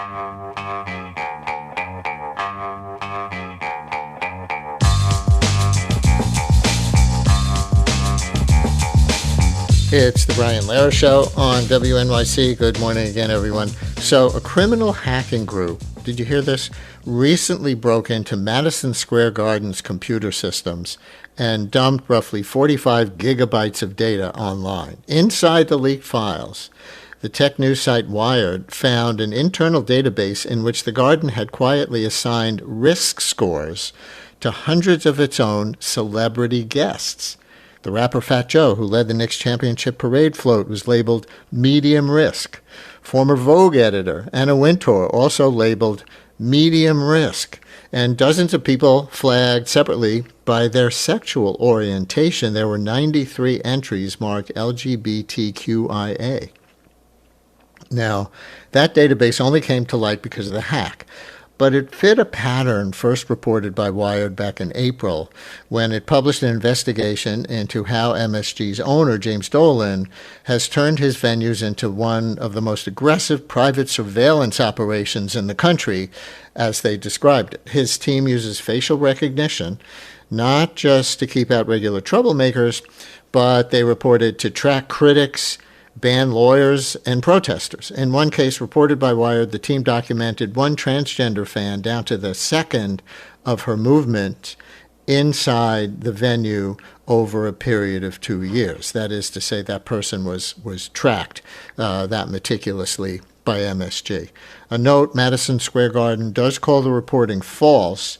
It's the Brian Lehrer Show on WNYC. Good morning again, everyone. So, a criminal hacking group, did you hear this? Recently broke into Madison Square Garden's computer systems and dumped roughly 45 gigabytes of data online. Inside the leaked files, the tech news site Wired found an internal database in which the Garden had quietly assigned risk scores to hundreds of its own celebrity guests. The rapper Fat Joe, who led the Knicks championship parade float, was labeled medium risk. Former Vogue editor Anna Wintour also labeled medium risk. And dozens of people flagged separately by their sexual orientation. There were 93 entries marked LGBTQIA. Now, that database only came to light because of the hack. But it fit a pattern first reported by Wired back in April when it published an investigation into how MSG's owner, James Dolan, has turned his venues into one of the most aggressive private surveillance operations in the country, as they described it. His team uses facial recognition, not just to keep out regular troublemakers, but they reported to track critics, ban lawyers, and protesters. In one case reported by Wired, the team documented one transgender fan down to the second of her movement inside the venue over a period of 2 years. That is to say, that person was tracked that meticulously by MSG. A note, Madison Square Garden does call the reporting false,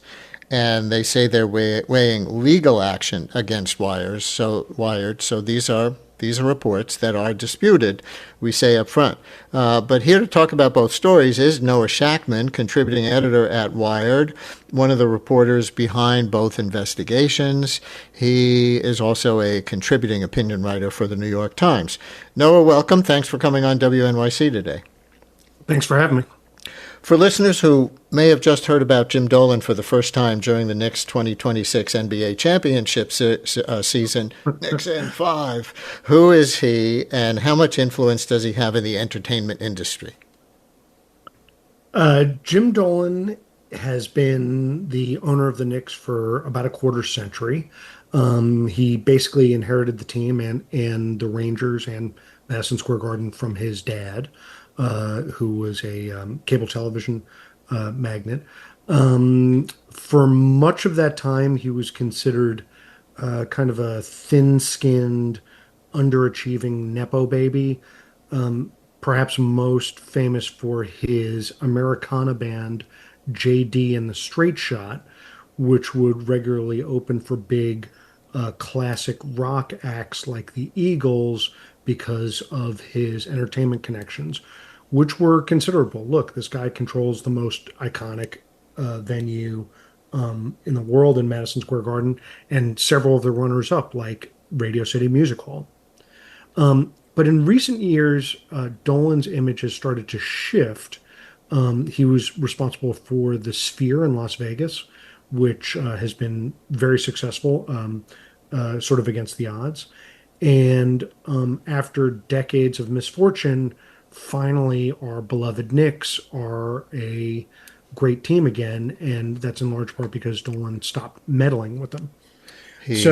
and they say they're weighing legal action against Wired. So these are reports that are disputed, we say up front. But here to talk about both stories is Noah Shachtman, contributing editor at Wired, one of the reporters behind both investigations. He is also a contributing opinion writer for the New York Times. Noah, welcome. Thanks for coming on WNYC today. Thanks for having me. For listeners who may have just heard about Jim Dolan for the first time during the Knicks 2026 NBA championship season, Knicks in 5, who is he and how much influence does he have in the entertainment industry? Jim Dolan has been the owner of the Knicks for about a quarter century. He basically inherited the team and the Rangers and Madison Square Garden from his dad, who was a cable television magnate. For much of that time, he was considered kind of a thin-skinned, underachieving Nepo baby, perhaps most famous for his Americana band, J.D. and the Straight Shot, which would regularly open for big classic rock acts like the Eagles because of his entertainment connections, which were considerable. Look, this guy controls the most iconic venue in the world in Madison Square Garden, and several of the runners-up, like Radio City Music Hall. But in recent years, Dolan's image has started to shift. He was responsible for the Sphere in Las Vegas, which has been very successful, sort of against the odds. And after decades of misfortune, finally our beloved Knicks are a great team again, and that's in large part because Dolan stopped meddling with them. He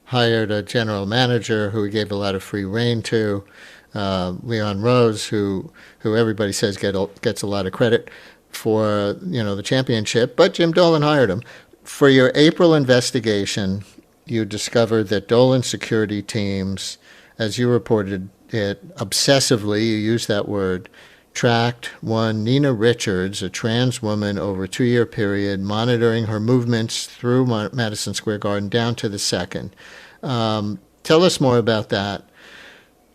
hired a general manager who he gave a lot of free rein to, Leon Rose, who everybody says gets a lot of credit for the championship, but Jim Dolan hired him. For your April investigation, you discovered that Dolan's security teams, as you reported it obsessively, you used that word, tracked one Nina Richards, a trans woman, over a 2-year period, monitoring her movements through Madison Square Garden down to the second. Tell us more about that.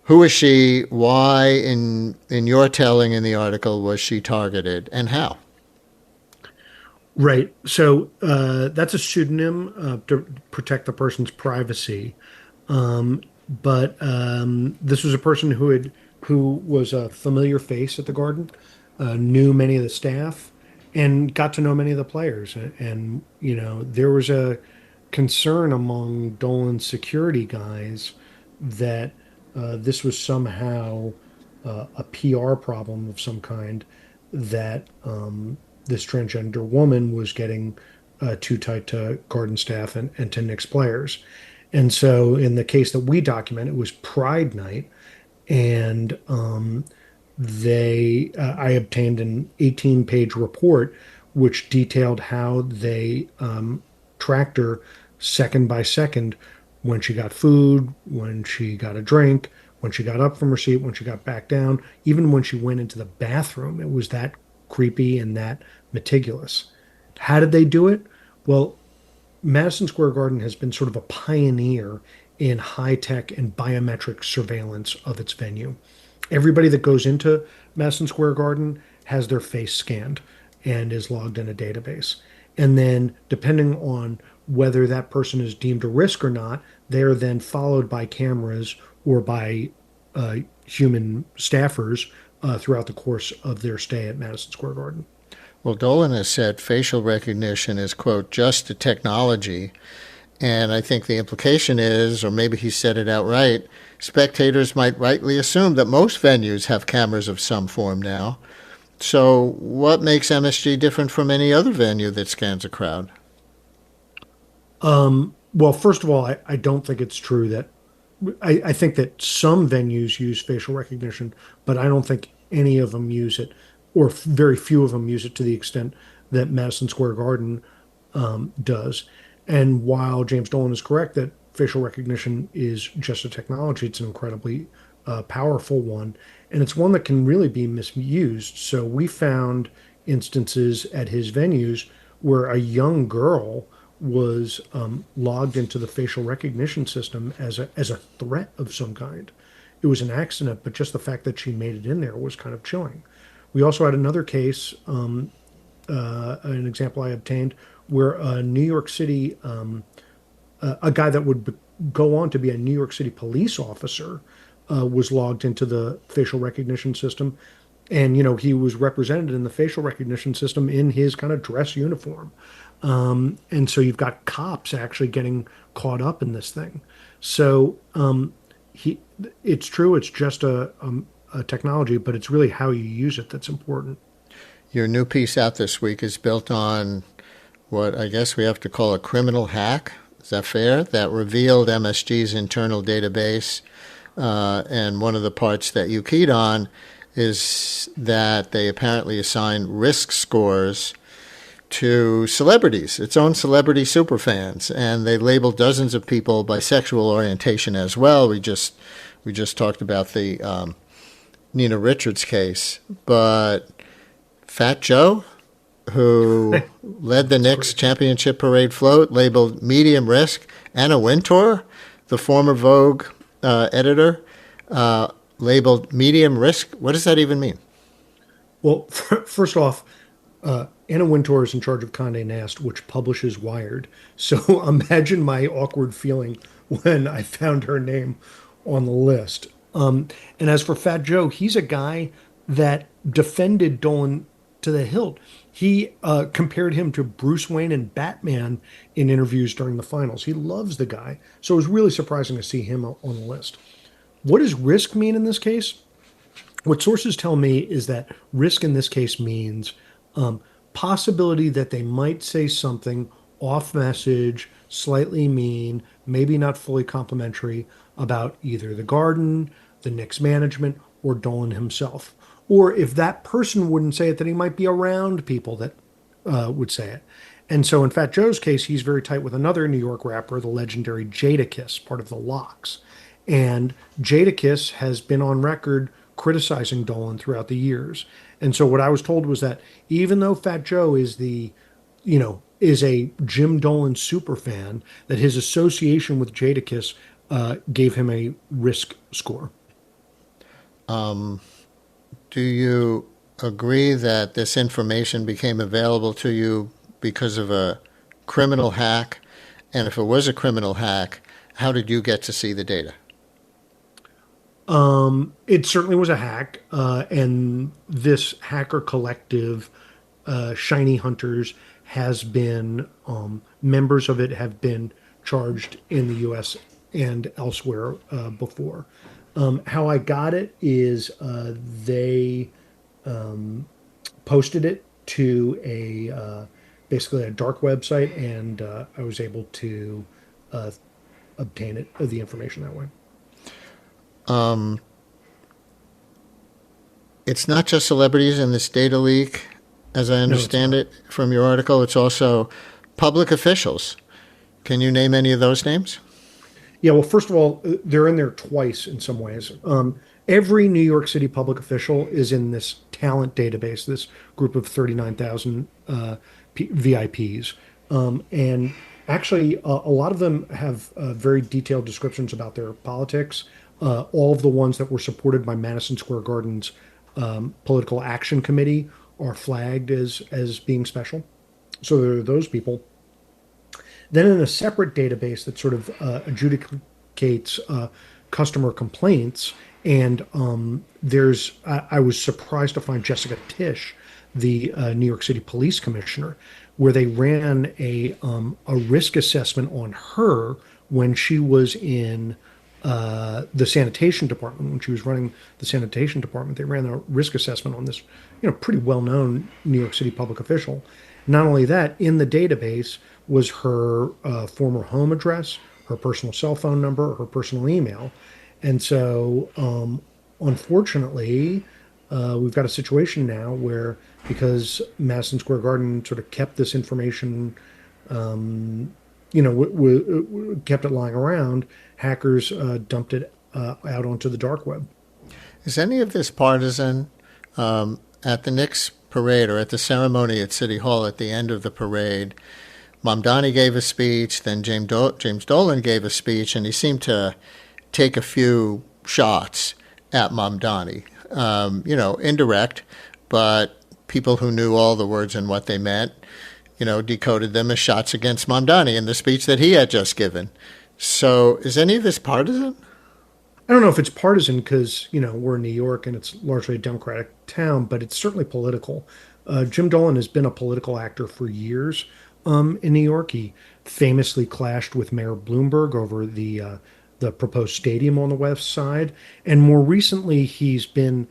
Who is she? Why, in your telling in the article, was she targeted, and how? Right. So that's a pseudonym to protect the person's privacy. But this was a person who was a familiar face at the Garden, knew many of the staff, and got to know many of the players. And there was a concern among Dolan's security guys that this was somehow a PR problem of some kind, that this transgender woman was getting too tight to Garden staff and to Knicks players. And so in the case that we document, it was Pride Night, and I obtained an 18-page report which detailed how they tracked her second by second when she got food, when she got a drink, when she got up from her seat, when she got back down, even when she went into the bathroom. It was that creepy and that meticulous. How did they do it? Well, Madison Square Garden has been sort of a pioneer in high tech and biometric surveillance of its venue. Everybody that goes into Madison Square Garden has their face scanned and is logged in a database. And then, depending on whether that person is deemed a risk or not, they are then followed by cameras or by human staffers throughout the course of their stay at Madison Square Garden. Well, Dolan has said facial recognition is, quote, just a technology. And I think the implication is, or maybe he said it outright, spectators might rightly assume that most venues have cameras of some form now. So what makes MSG different from any other venue that scans a crowd? Well, first of all, I don't think it's true that I think that some venues use facial recognition, but I don't think any of them use it, or very few of them use it to the extent that Madison Square Garden does. And while James Dolan is correct that facial recognition is just a technology, it's an incredibly powerful one, and it's one that can really be misused. So we found instances at his venues where a young girl was logged into the facial recognition system as a threat of some kind. It was an accident, but just the fact that she made it in there was kind of chilling. We also had another case, an example I obtained, where a New York City, a guy that would go on to be a New York City police officer, was logged into the facial recognition system. And, he was represented in the facial recognition system in his kind of dress uniform. And so you've got cops actually getting caught up in this thing. So he, it's true, it's just a technology, but it's really how you use it that's important. Your new piece out this week is built on what I guess we have to call a criminal hack. Is that fair? That revealed MSG's internal database. And one of the parts that you keyed on is that they apparently assign risk scores to celebrities, its own celebrity superfans, and they label dozens of people by sexual orientation as well. We just talked about the Nina Richards case, but Fat Joe, who led the Knicks championship parade float, labeled medium risk. Anna Wintour, the former Vogue editor, labeled medium risk. What does that even mean? Well, first off, Anna Wintour is in charge of Condé Nast, which publishes Wired. So imagine my awkward feeling when I found her name on the list. And as for Fat Joe, he's a guy that defended Dolan to the hilt. He compared him to Bruce Wayne and Batman in interviews during the finals. He loves the guy. So it was really surprising to see him on the list. What does risk mean in this case? What sources tell me is that risk in this case means possibility that they might say something off message, slightly mean, maybe not fully complimentary about either the garden, the Knicks management, or Dolan himself. Or if that person wouldn't say it, then he might be around people that would say it. And so in Fat Joe's case, he's very tight with another New York rapper, the legendary Jadakiss, part of the Lox. And Jadakiss has been on record criticizing Dolan throughout the years. And so what I was told was that even though Fat Joe is is a Jim Dolan super fan, that his association with Jadakiss gave him a risk score. Do you agree that this information became available to you because of a criminal hack? And if it was a criminal hack, how did you get to see the data? It certainly was a hack, and this hacker collective, Shiny Hunters, has been members of it have been charged in the U.S. and elsewhere before. How I got it is they posted it to a basically a dark website, and I was able to uh, obtain the information that way. Um, it's not just celebrities in this data leak, as I No, it's understand not. it from your article. It's also public officials. Can you name any of those names? Yeah, well, first of all, they're in there twice in some ways. Every New York City public official is in this talent database, this group of 39,000 VIPs. And actually, a lot of them have very detailed descriptions about their politics. All of the ones that were supported by Madison Square Garden's political action committee are flagged as being special. So there are those people. Then in a separate database that sort of adjudicates customer complaints, and I was surprised to find Jessica Tisch, the New York City Police Commissioner, where they ran a risk assessment on her when she was in the sanitation department. When she was running the sanitation department, they ran a risk assessment on this, pretty well-known New York City public official. Not only that, in the database was her former home address, her personal cell phone number, her personal email. And so, unfortunately, we've got a situation now where, because Madison Square Garden sort of kept this information, kept it lying around, hackers dumped it out onto the dark web. Is any of this partisan? At the Knicks parade or at the ceremony at City Hall at the end of the parade, Mamdani gave a speech, then James Dolan gave a speech, and he seemed to take a few shots at Mamdani. Indirect, but people who knew all the words and what they meant, decoded them as shots against Mamdani in the speech that he had just given. So is any of this partisan? I don't know if it's partisan because, we're in New York and it's largely a Democratic town, but it's certainly political. Jim Dolan has been a political actor for years in New York. He famously clashed with Mayor Bloomberg over the proposed stadium on the west side. And more recently, he's been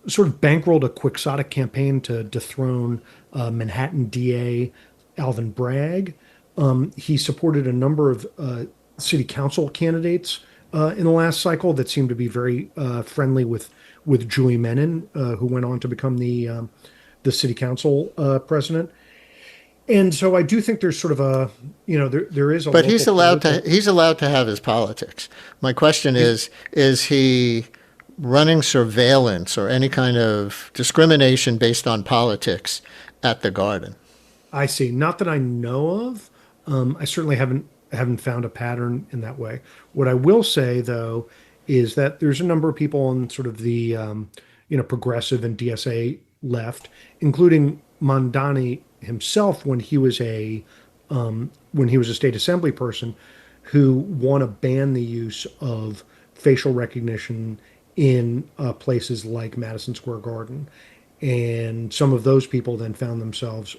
sort of bankrolled a quixotic campaign to dethrone Manhattan DA Alvin Bragg. He supported a number of city council candidates in the last cycle that seemed to be very friendly with Julie Menon, who went on to become the city council president. And so I do think there's sort of there is a But local political. he's allowed to have his politics. My question is he running surveillance or any kind of discrimination based on politics at the Garden? I see. Not that I know of. I certainly haven't found a pattern in that way. What I will say though is that there's a number of people on sort of the progressive and DSA left, including Mandani himself when he was a state assembly person, who want to ban the use of facial recognition in places like Madison Square Garden. And some of those people then found themselves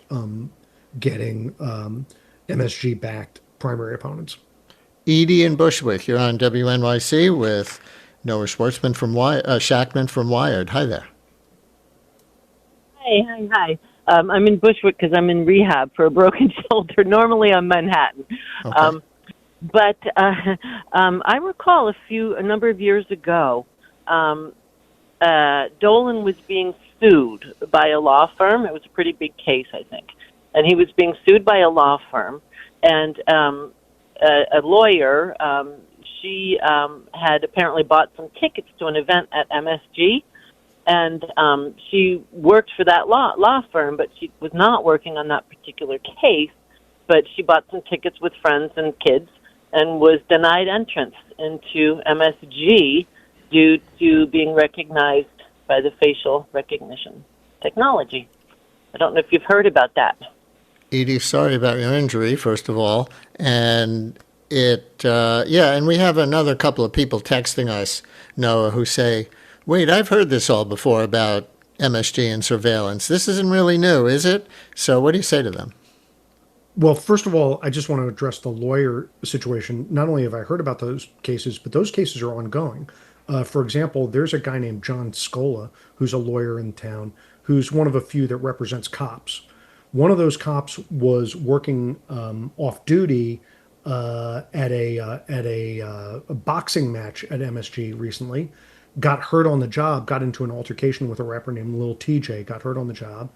getting MSG backed primary opponents. Edie and Bushwick, you're on WNYC with Noah Shachtman from Wired. Hi there. Hi, hi, hi. I'm in Bushwick because I'm in rehab for a broken shoulder. Normally I'm Manhattan. Okay. But I recall a number of years ago, Dolan was being sued by a law firm. It was a pretty big case, I think. And he was being sued by a law firm. And a lawyer, she had apparently bought some tickets to an event at MSG. And she worked for that law firm, but she was not working on that particular case. But she bought some tickets with friends and kids and was denied entrance into MSG due to being recognized by the facial recognition technology. I don't know if you've heard about that. Edie, sorry about your injury, first of all. And and we have another couple of people texting us, Noah, who say, wait, I've heard this all before about MSG and surveillance. This isn't really new, is it? So what do you say to them? Well, first of all, I just want to address the lawyer situation. Not only have I heard about those cases, but those cases are ongoing. For example, there's a guy named John Scola, who's a lawyer in town, who's one of a few that represents cops. One of those cops was working off duty at a boxing match at MSG recently, got hurt on the job, got into an altercation with a rapper named Lil TJ, got hurt on the job,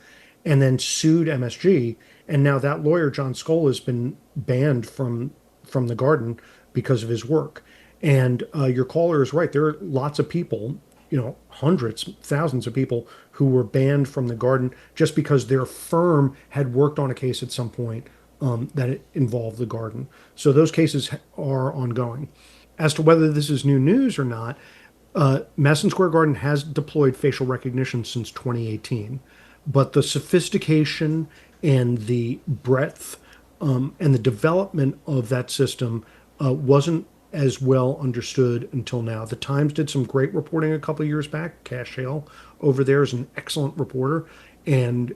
and then sued MSG. And now that lawyer, John Skoll, has been banned from the Garden because of his work. And your caller is right. There are lots of people, hundreds, thousands of people who were banned from the Garden just because their firm had worked on a case at some point that it involved the Garden. So those cases are ongoing. As to whether this is new news or not, Madison Square Garden has deployed facial recognition since 2018, but the sophistication and the breadth and the development of that system wasn't as well understood until now. The Times did some great reporting a couple of years back. Cash Hale over there is an excellent reporter. And,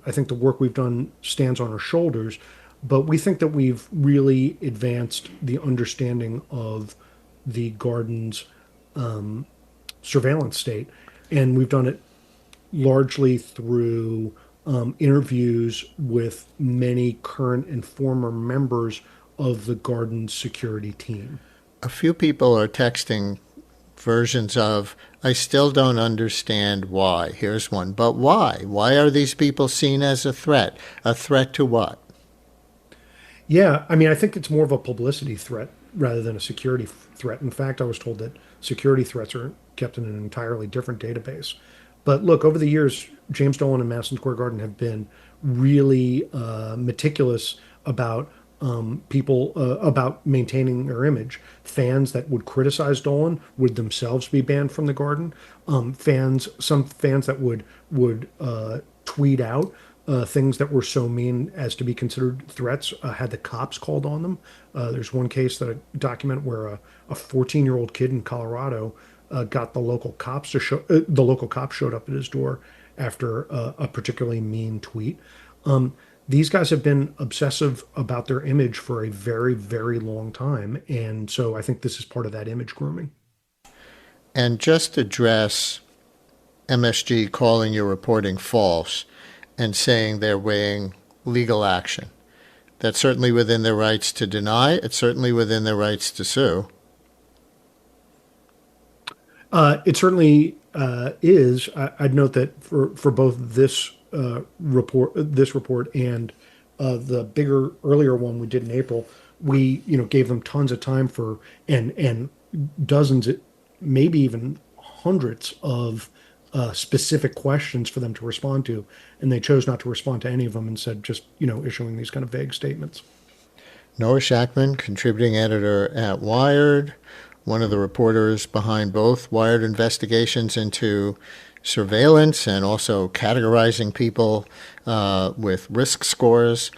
I think the work we've done stands on our shoulders. But we think that we've really advanced the understanding of the Garden's surveillance state. And we've done it largely through interviews with many current and former members of the Garden's security team. A few people are texting versions of, I still don't understand why. Here's one. But why? Why are these people seen as a threat? A threat to what? Yeah, I think it's more of a publicity threat rather than a security threat. In fact, I was told that security threats are kept in an entirely different database. But look, over the years, James Dolan and Madison Square Garden have been really meticulous about about maintaining their image. Fans that would criticize Dolan would themselves be banned from the Garden. Some fans that would tweet out things that were so mean as to be considered threats had the cops called on them. There's one case that I document where a 14-year-old kid in Colorado got the local cops the local cops showed up at his door after a particularly mean tweet. These guys have been obsessive about their image for a very, very long time. And so I think this is part of that image grooming. And just address MSG calling your reporting false and saying they're weighing legal action. That's certainly within their rights to deny. It's certainly within their rights to sue. It certainly is. I'd note that for both this report and the bigger earlier one we did in April, we gave them tons of time for and dozens, maybe even hundreds of specific questions for them to respond to, and they chose not to respond to any of them and said just issuing these kind of vague statements. Noah Shachtman, contributing editor at Wired, one of the reporters behind both Wired investigations into surveillance and also categorizing people with risk scores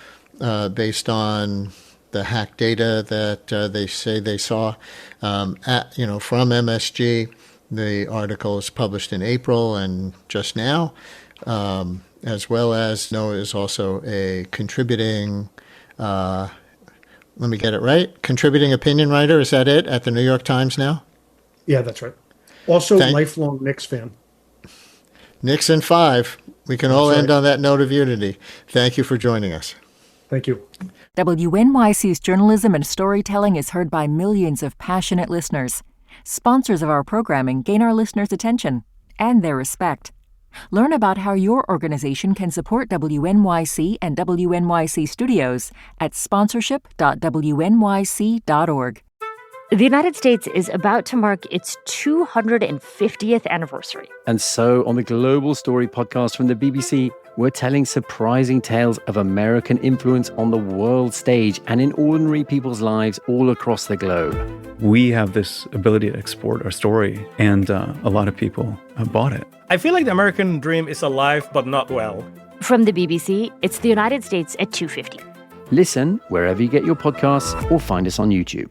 based on the hack data that they say they saw from MSG. The article is published in April and just now, as well as Noah is also a contributing, let me get it right, contributing opinion writer, is that it, at the New York Times now? Yeah, that's right. Also, lifelong Knicks fan. Knicks in 5. We can all end on that note of unity. Thank you for joining us. Thank you. WNYC's journalism and storytelling is heard by millions of passionate listeners. Sponsors of our programming gain our listeners' attention and their respect. Learn about how your organization can support WNYC and WNYC Studios at sponsorship.wnyc.org. The United States is about to mark its 250th anniversary. And so, on the Global Story podcast from the BBC, we're telling surprising tales of American influence on the world stage and in ordinary people's lives all across the globe. We have this ability to export our story, and a lot of people have bought it. I feel like the American dream is alive but not well. From the BBC, it's the United States at 250. Listen wherever you get your podcasts or find us on YouTube.